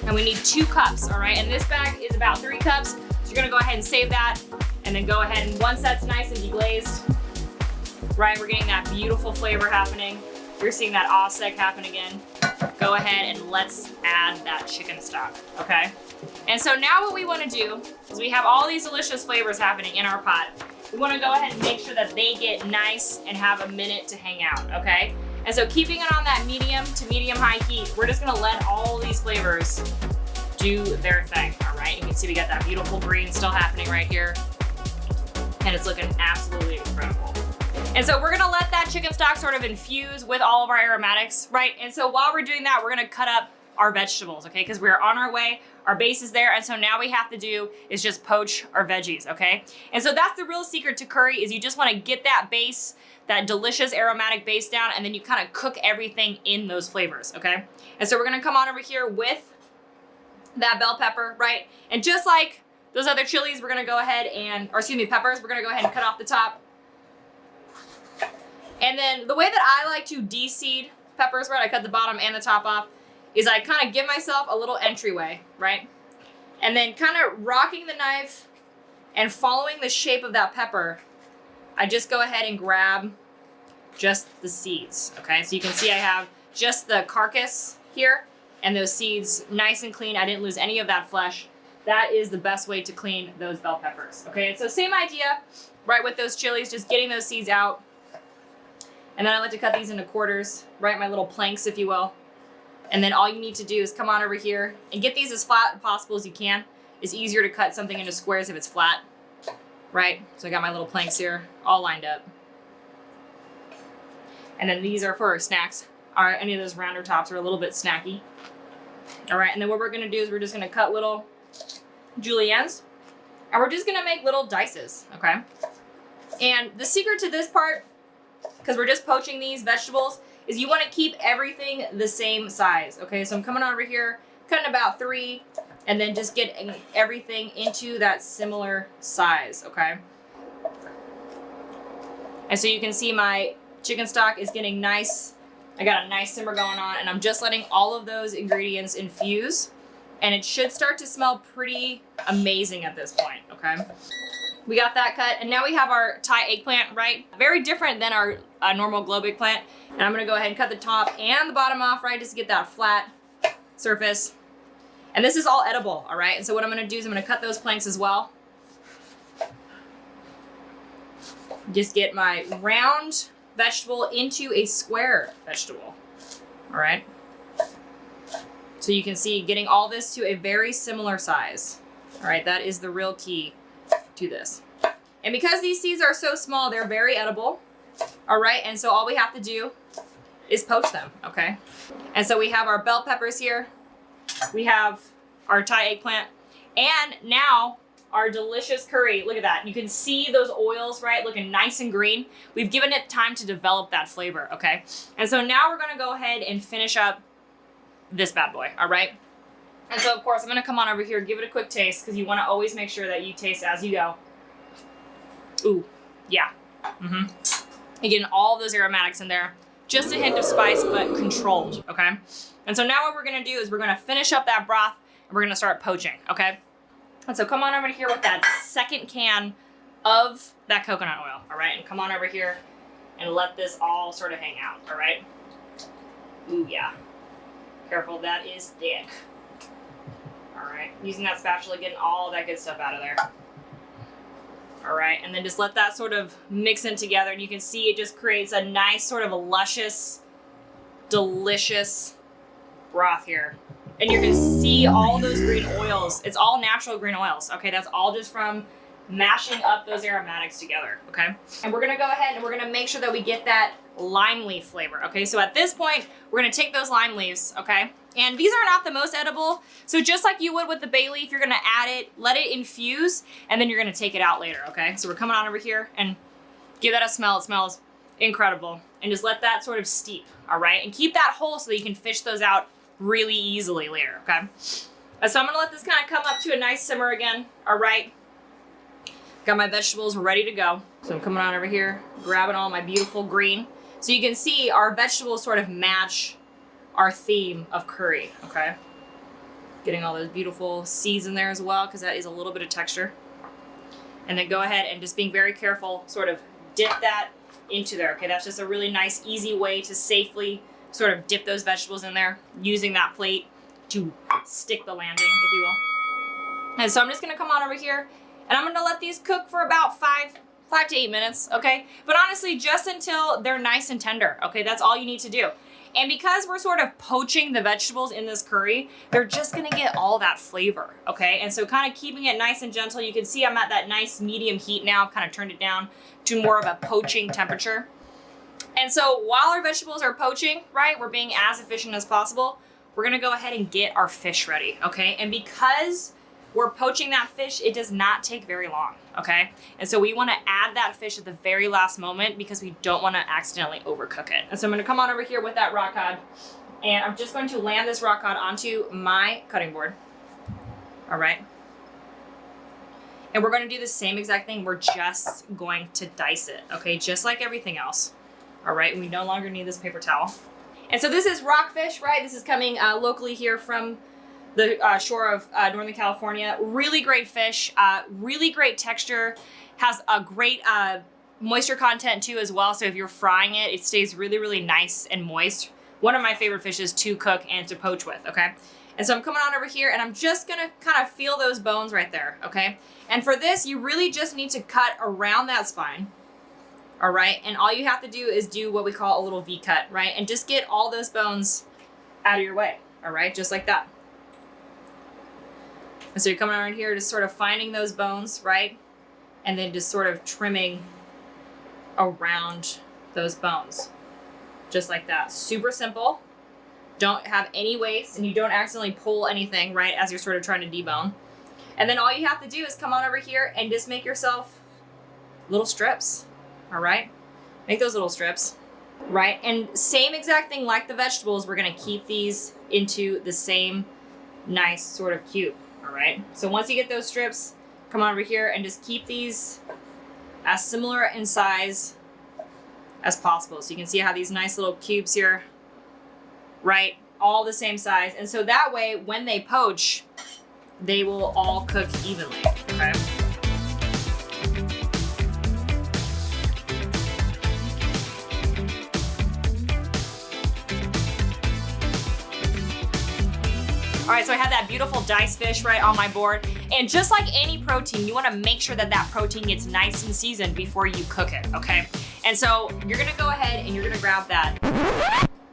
And we need 2 cups, all right? And this bag is about 3 cups. So you're gonna go ahead and save that. And then go ahead and once that's nice and deglazed, right, we're getting that beautiful flavor happening. You're seeing that Osek happen again. Go ahead and let's add that chicken stock, okay? And so now what we wanna do is we have all these delicious flavors happening in our pot. We wanna go ahead and make sure that they get nice and have a minute to hang out, okay? And so keeping it on that medium to medium high heat, we're just gonna let all these flavors do their thing, all right? You can see we got that beautiful green still happening right here. And it's looking absolutely incredible. And so we're gonna let that chicken stock sort of infuse with all of our aromatics, right? And so while we're doing that, we're gonna cut up our vegetables, okay? Because we're on our way, our base is there, and so now we have to do is just poach our veggies, okay? And so that's the real secret to curry, is you just wanna get that base, that delicious aromatic base down, and then you kind of cook everything in those flavors, okay? And so we're gonna come on over here with that bell pepper, right? And just like those other chilies, we're gonna go ahead and, or excuse me, peppers, we're gonna go ahead and cut off the top. And then the way that I like to de-seed peppers, right, I cut the bottom and the top off, is I kind of give myself a little entryway, right? And then kind of rocking the knife and following the shape of that pepper, I just go ahead and grab just the seeds, okay? So you can see I have just the carcass here and those seeds nice and clean. I didn't lose any of that flesh. That is the best way to clean those bell peppers, okay? And so same idea, right, with those chilies, just getting those seeds out. And then I like to cut these into quarters, right, my little planks, if you will. And then all you need to do is come on over here and get these as flat as possible as you can. It's easier to cut something into squares if it's flat, right? So I got my little planks here all lined up. And then these are for snacks. Any of those rounder tops are a little bit snacky. All right, and then what we're gonna do is we're just gonna cut little juliennes, and we're just gonna make little dices, okay? And the secret to this part, because we're just poaching these vegetables, is you want to keep everything the same size, okay? So I'm coming over here, cutting about 3, and then just getting everything into that similar size, okay? And so you can see my chicken stock is getting nice. I got a nice simmer going on, and I'm just letting all of those ingredients infuse, and it should start to smell pretty amazing at this point, okay? We got that cut, and now we have our Thai eggplant, right? Very different than our normal globe eggplant. And I'm gonna go ahead and cut the top and the bottom off, right? Just to get that flat surface. And this is all edible, all right? And so what I'm gonna do is I'm gonna cut those planks as well. Just get my round vegetable into a square vegetable, all right? So you can see getting all this to a very similar size. All right, that is the real key to this. And because these seeds are so small, they're very edible, all right? And so all we have to do is poach them, okay? And so we have our bell peppers here, we have our Thai eggplant, and now our delicious curry. Look at that. You can see those oils, right, looking nice and green. We've given it time to develop that flavor, okay? And so now we're gonna go ahead and finish up this bad boy, all right? And so, of course, I'm going to come on over here, give it a quick taste, because you want to always make sure that you taste as you go. Ooh, yeah. You're getting all those aromatics in there. Just a hint of spice, but controlled, okay? And so now what we're going to do is we're going to finish up that broth, and we're going to start poaching, okay? And so come on over here with that second can of that coconut oil, all right? And come on over here and let this all sort of hang out, all right? Ooh, yeah. Careful, that is thick. All right, using that spatula, getting all that good stuff out of there. All right, and then just let that sort of mix in together, and you can see it just creates a nice sort of a luscious, delicious broth here. And you can see all those green oils. It's all natural green oils, okay? That's all just from mashing up those aromatics together, okay? And we're gonna go ahead and we're gonna make sure that we get that lime leaf flavor, okay? So at this point, we're gonna take those lime leaves, okay? And these are not the most edible, so just like you would with the bay leaf, you're gonna add it, let it infuse, and then you're gonna take it out later, okay? So we're coming on over here and give that a smell. It smells incredible. And just let that sort of steep, all right? And keep that whole so that you can fish those out really easily later, okay? And so I'm gonna let this kind of come up to a nice simmer again, all right? Got my vegetables ready to go. So I'm coming on over here, grabbing all my beautiful green. So you can see our vegetables sort of match our theme of curry, okay? Getting all those beautiful seeds in there as well, because that is a little bit of texture. And then go ahead and just being very careful, sort of dip that into there, okay? That's just a really nice, easy way to safely sort of dip those vegetables in there, using that plate to stick the landing, if you will. And so I'm just gonna come on over here, and I'm gonna let these cook for about 5 to 8 minutes, okay? But honestly, just until they're nice and tender, okay? That's all you need to do. And because we're sort of poaching the vegetables in this curry, they're just gonna get all that flavor, okay? And so kind of keeping it nice and gentle. You can see I'm at that nice medium heat now. I've kind of turned it down to more of a poaching temperature. And so while our vegetables are poaching, right, we're being as efficient as possible, we're gonna go ahead and get our fish ready, okay? And because we're poaching that fish, it does not take very long, okay? And so we wanna add that fish at the very last moment because we don't wanna accidentally overcook it. And so I'm gonna come on over here with that rock cod, and I'm just going to land this rock cod onto my cutting board, all right? And we're gonna do the same exact thing. We're just going to dice it, okay? Just like everything else, all right? We no longer need this paper towel. And so this is rockfish, right? This is coming locally here from the shore of Northern California. Really great fish, really great texture, has a great moisture content too as well. So if you're frying it, it stays really, really nice and moist. One of my favorite fishes to cook and to poach with, okay? And so I'm coming on over here and I'm just gonna kind of feel those bones right there, okay? And for this, you really just need to cut around that spine, all right? And all you have to do is do what we call a little V cut, right? And just get all those bones out of your way, all right? Just like that. And so you're coming around here, just sort of finding those bones, right? And then just sort of trimming around those bones, just like that. Super simple. Don't have any waste, and you don't accidentally pull anything, right, as you're sort of trying to debone. And then all you have to do is come on over here and just make yourself little strips, all right? Make those little strips, right? And same exact thing like the vegetables, we're gonna keep these into the same nice sort of cube. All right, so once you get those strips, come on over here and just keep these as similar in size as possible. So you can see how these nice little cubes here, right, all the same size. And so that way, when they poach, they will all cook evenly, okay? All right, so I had that beautiful diced fish right on my board. And just like any protein, you wanna make sure that that protein gets nice and seasoned before you cook it, okay? And so you're gonna go ahead and you're gonna grab that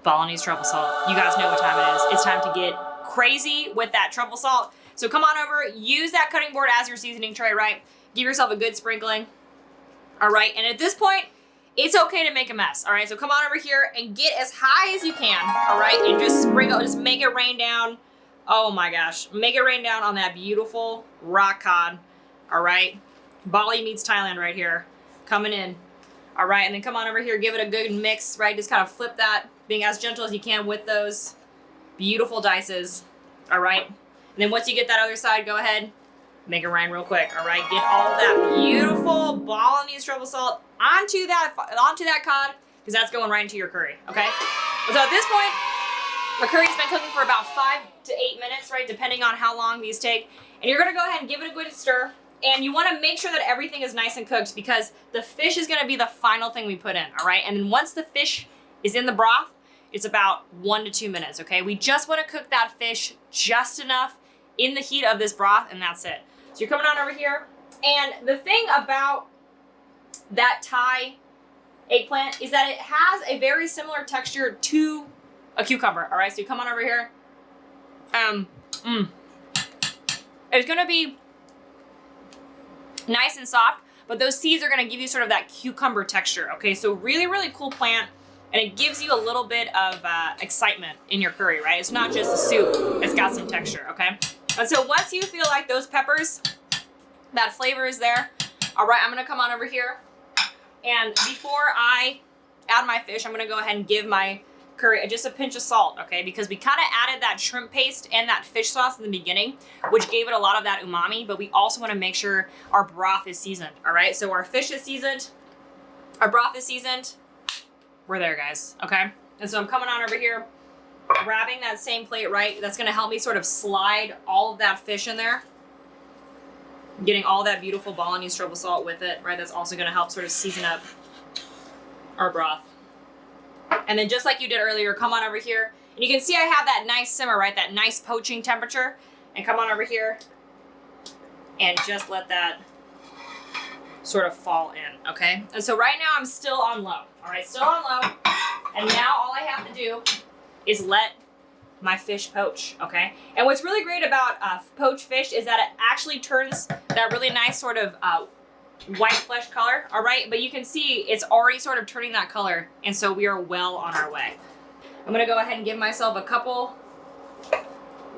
Balinese truffle salt. You guys know what time it is. It's time to get crazy with that truffle salt. So come on over, use that cutting board as your seasoning tray, right? Give yourself a good sprinkling, all right? And at this point, it's okay to make a mess, all right? So come on over here and get as high as you can, all right? And just sprinkle, just make it rain down. Oh my gosh, make it rain down on that beautiful rock cod, all right? Bali meets Thailand right here, coming in, all right? And then come on over here, give it a good mix, right? Just kind of flip that, being as gentle as you can with those beautiful dices, all right? And then once you get that other side, go ahead, make it rain real quick, all right? Get all that beautiful Balinese truffle salt onto that cod, because that's going right into your curry, okay? So at this point, the curry's been cooking for about 5 to 8 minutes, right? Depending on how long these take. And you're gonna go ahead and give it a good stir. And you wanna make sure that everything is nice and cooked because the fish is gonna be the final thing we put in, all right? And then once the fish is in the broth, it's about 1 to 2 minutes, okay? We just wanna cook that fish just enough in the heat of this broth, and that's it. So you're coming on over here. And the thing about that Thai eggplant is that it has a very similar texture to a cucumber, all right? So you come on over here. It's gonna be nice and soft, but those seeds are gonna give you sort of that cucumber texture, okay? So really, really cool plant, and it gives you a little bit of excitement in your curry, right? It's not just a soup, it's got some texture, okay? And so once you feel like those peppers, that flavor is there, all right, I'm gonna come on over here, and before I add my fish, I'm gonna go ahead and give my curry just a pinch of salt, okay? Because we kind of added that shrimp paste and that fish sauce in the beginning, which gave it a lot of that umami, but we also want to make sure our broth is seasoned, all right? So our fish is seasoned, our broth is seasoned, we're there, guys, okay? And so I'm coming on over here, grabbing that same plate, right? That's gonna help me sort of slide all of that fish in there, getting all that beautiful Balinese truffle salt with it, right? That's also gonna help sort of season up our broth. And then just like you did earlier, come on over here. And you can see I have that nice simmer, right? That nice poaching temperature. And come on over here and just let that sort of fall in, okay? And so right now I'm still on low, all right? Still on low. And now all I have to do is let my fish poach, okay? And what's really great about poached fish is that it actually turns that really nice sort of white flesh color, all right? But you can see it's already sort of turning that color, and so we are well on our way. I'm gonna go ahead and give myself a couple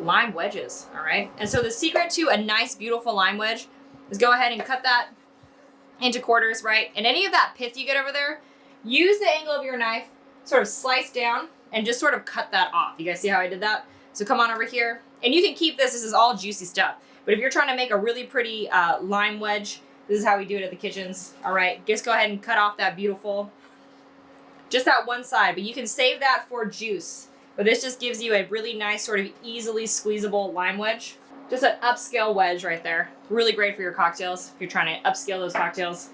lime wedges, all right? And so the secret to a nice, beautiful lime wedge is go ahead and cut that into quarters, right? And any of that pith you get over there, use the angle of your knife, sort of slice down and just sort of cut that off. You guys see how I did that? So come on over here, and you can keep this is all juicy stuff. But if you're trying to make a really pretty lime wedge, this is how we do it at the kitchens, all right? Just go ahead and cut off that beautiful, just that one side, but you can save that for juice. But this just gives you a really nice sort of easily squeezable lime wedge. Just an upscale wedge right there. Really great for your cocktails if you're trying to upscale those cocktails.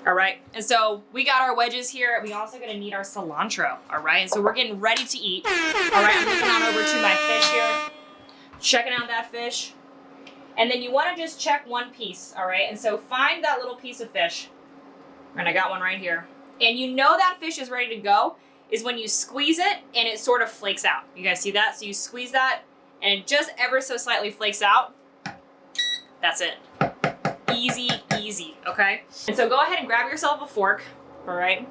All right, and so we got our wedges here. We also gonna need our cilantro, all right? And so we're getting ready to eat. All right, I'm looking on over to my fish here, checking out that fish. And then you wanna just check one piece, all right? And so find that little piece of fish. And I got one right here. And you know that fish is ready to go is when you squeeze it and it sort of flakes out. You guys see that? So you squeeze that and it just ever so slightly flakes out. That's it. Easy, easy, okay? And so go ahead and grab yourself a fork, all right?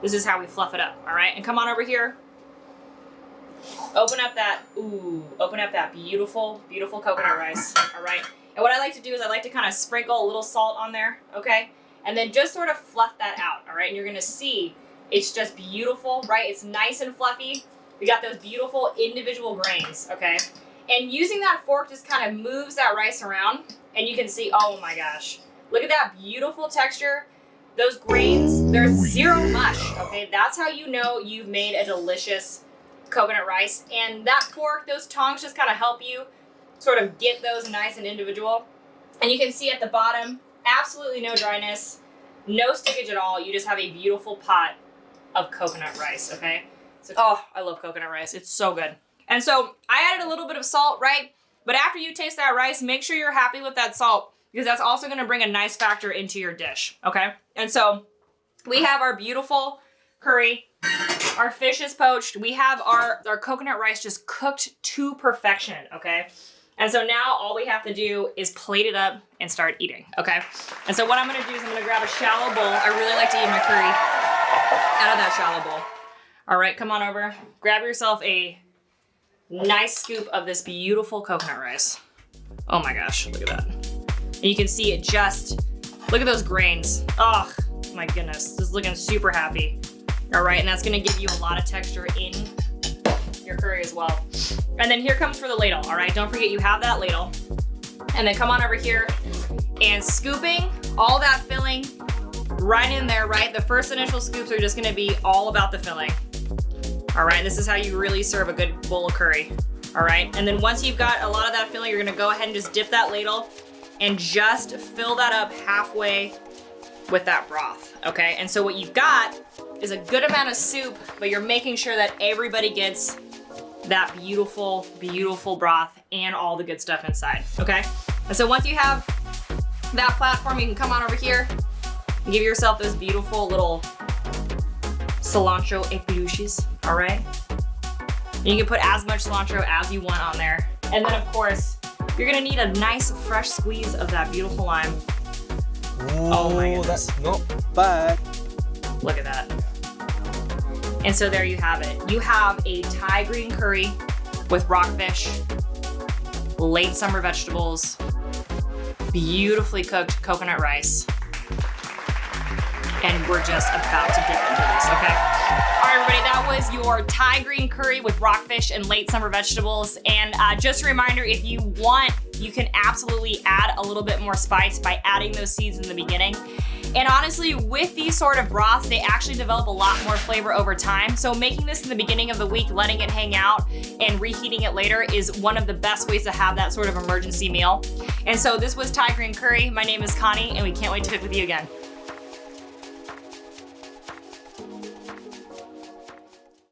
This is how we fluff it up, all right? And come on over here. Open up that beautiful, beautiful coconut rice, all right? And what I like to do is I like to kind of sprinkle a little salt on there, okay? And then just sort of fluff that out, all right? And you're gonna see it's just beautiful, right? It's nice and fluffy. We got those beautiful individual grains, okay? And using that fork just kind of moves that rice around, and you can see, oh my gosh, look at that beautiful texture. Those grains, there's zero mush, okay? That's how you know you've made a delicious coconut rice. And that fork, those tongs just kind of help you sort of get those nice and individual. And you can see at the bottom, absolutely no dryness, no stickage at all. You just have a beautiful pot of coconut rice, okay? So, oh, I love coconut rice. It's so good. And so I added a little bit of salt, right? But after you taste that rice, make sure you're happy with that salt because that's also gonna bring a nice factor into your dish, okay? And so we have our beautiful curry. Our fish is poached. We have our coconut rice just cooked to perfection, okay? And so now all we have to do is plate it up and start eating, okay? And so what I'm gonna do is I'm gonna grab a shallow bowl. I really like to eat my curry out of that shallow bowl. All right, come on over. Grab yourself a nice scoop of this beautiful coconut rice. Oh my gosh, look at that. And you can see it just, look at those grains. Oh my goodness, this is looking super happy. All right, and that's gonna give you a lot of texture in your curry as well. And then here comes for the ladle, all right? Don't forget you have that ladle. And then come on over here and scooping all that filling right in there, right? The first initial scoops are just gonna be all about the filling. All right, this is how you really serve a good bowl of curry, all right? And then once you've got a lot of that filling, you're gonna go ahead and just dip that ladle and just fill that up halfway with that broth, okay? And so what you've got is a good amount of soup, but you're making sure that everybody gets that beautiful, beautiful broth and all the good stuff inside, okay? And so once you have that platform, you can come on over here and give yourself those beautiful little cilantro epluches, all right? And you can put as much cilantro as you want on there. And then of course, you're gonna need a nice fresh squeeze of that beautiful lime. Ooh, oh my goodness. That's not bad. Look at that. And so there you have it. You have a Thai green curry with rockfish, late summer vegetables, beautifully cooked coconut rice, and we're just about to dip into this, okay? All right, everybody, that was your Thai green curry with rockfish and late summer vegetables. And just a reminder, if you want, you can absolutely add a little bit more spice by adding those seeds in the beginning. And honestly, with these sort of broths, they actually develop a lot more flavor over time. So making this in the beginning of the week, letting it hang out and reheating it later is one of the best ways to have that sort of emergency meal. And so this was Thai green curry. My name is Connie, and we can't wait to cook with you again.